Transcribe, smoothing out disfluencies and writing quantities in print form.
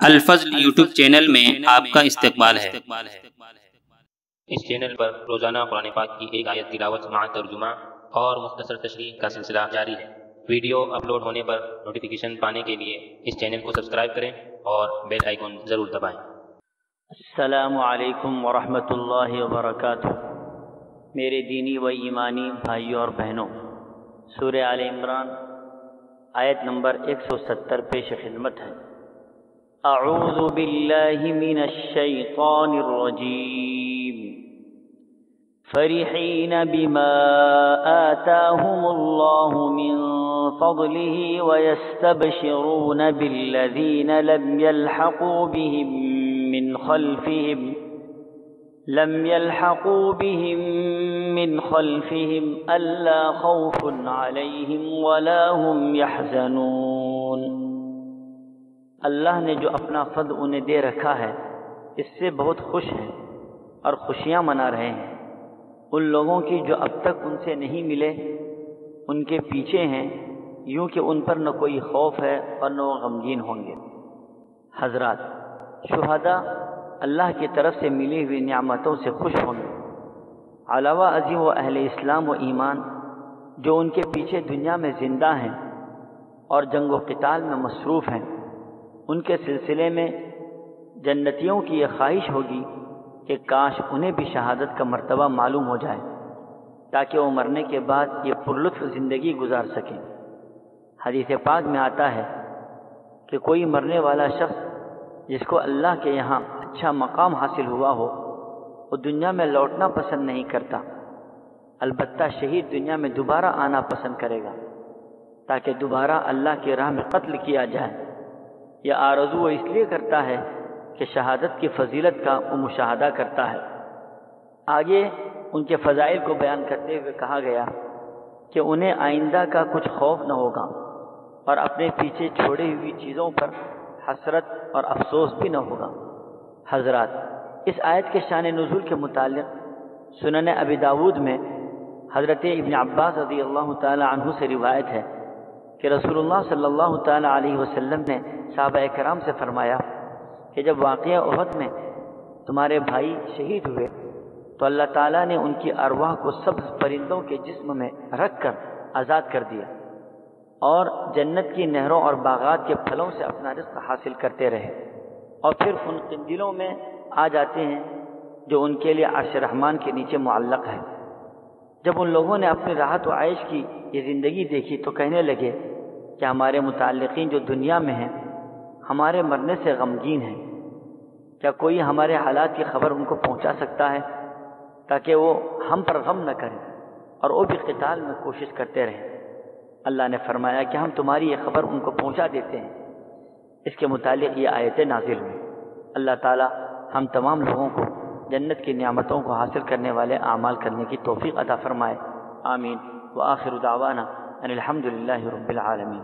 الفضل YouTube channel میں آپ کا استقبال ہے۔ اس چینل پر روزانہ قرآن پاک کی ایک آیت تلاوت مع ترجمہ اور مختصر تشریح کا سلسلہ جاری ہے۔ ویڈیو اپلوڈ ہونے پر نوٹیفیکیشن پانے کے لیے اس چینل کو سبسکرائب کریں اور بیل آئیکن ضرور دبائیں۔ السلام علیکم ورحمۃ اللہ وبرکاتہ۔ میرے دینی و ایمانی بھائیوں اور بہنوں، سورہ آل عمران آیت نمبر 170 پیش خدمت ہے۔ اعوذ باللہ من الشیطان الرجیم، فرحین بما آتاہم اللہ من فضلہ ویستبشرون بالذین لم يلحقوا بهم من خلفهم ألا خوف عليهم ولا هم يحزنون۔ اللہ نے جو اپنا فضل انہیں دے رکھا ہے اس سے بہت خوش ہیں اور خوشیاں منا رہے ہیں۔ ان لوگوں کی جو اب تک ان سے نہیں ملے ان کے پیچھے ہیں، یوں کہ ان پر نہ کوئی خوف ہے اور نہ وہ غمگین ہوں گے۔ حضرات، شہداء اللہ کی طرف سے ملی ہوئی نعمتوں سے خوش ہوں گے۔ علاوہ ازیں وہ اہل اسلام و ایمان جو ان کے پیچھے دنیا میں زندہ ہیں اور جنگ و قتال میں مصروف ہیں، ان کے سلسلے میں جنتیوں کی یہ خواہش ہوگی کہ کاش انہیں بھی شہادت کا مرتبہ معلوم ہو جائے تاکہ وہ مرنے کے بعد یہ پرلطف زندگی گزار سکیں۔ حدیث پاک میں آتا ہے کہ کوئی مرنے والا شخص جس کو اللہ کے یہاں اچھا مقام حاصل ہوا ہو وہ دنیا میں لوٹنا پسند نہیں کرتا، البتہ شہید دنیا میں دوبارہ آنا پسند کرے گا تاکہ دوبارہ اللہ کی راہ میں قتل کیا جائے۔ یہ آرزو وہ اس لیے کرتا ہے کہ شہادت کی فضیلت کا وہ مشاہدہ کرتا ہے۔ آگے ان کے فضائل کو بیان کرتے ہوئے کہا گیا کہ انہیں آئندہ کا کچھ خوف نہ ہوگا اور اپنے پیچھے چھوڑی ہوئی چیزوں پر حسرت اور افسوس بھی نہ ہوگا۔ حضرات، اس آیت کے شان نزول کے متعلق سنن ابی داود میں حضرت ابن عباس رضی اللہ تعالی عنہ سے روایت ہے کہ رسول اللہ صلی اللہ تعالی علیہ وسلم نے صحابہ کرام سے فرمایا کہ جب واقعہ احد میں تمہارے بھائی شہید ہوئے تو اللہ تعالیٰ نے ان کی ارواح کو سبز پرندوں کے جسم میں رکھ کر آزاد کر دیا اور جنت کی نہروں اور باغات کے پھلوں سے اپنا رزق حاصل کرتے رہے، اور پھر ان قندیلوں میں آ جاتے ہیں جو ان کے لیے عرش رحمان کے نیچے معلق ہے۔ جب ان لوگوں نے اپنی راحت و عیش کی یہ زندگی دیکھی تو کہنے لگے کہ ہمارے متعلقین جو دنیا میں ہیں ہمارے مرنے سے غمگین ہیں، کیا کوئی ہمارے حالات کی خبر ان کو پہنچا سکتا ہے تاکہ وہ ہم پر غم نہ کریں اور وہ بھی قتال میں کوشش کرتے رہیں؟ اللہ نے فرمایا کہ ہم تمہاری یہ خبر ان کو پہنچا دیتے ہیں۔ اس کے متعلق یہ آیتیں نازل ہوئی۔ اللہ تعالی ہم تمام لوگوں کو جنت کی نعمتوں کو حاصل کرنے والے اعمال کرنے کی توفیق عطا فرمائے، آمین۔ وآخر دعوانا ان الحمد للہ رب العالمین۔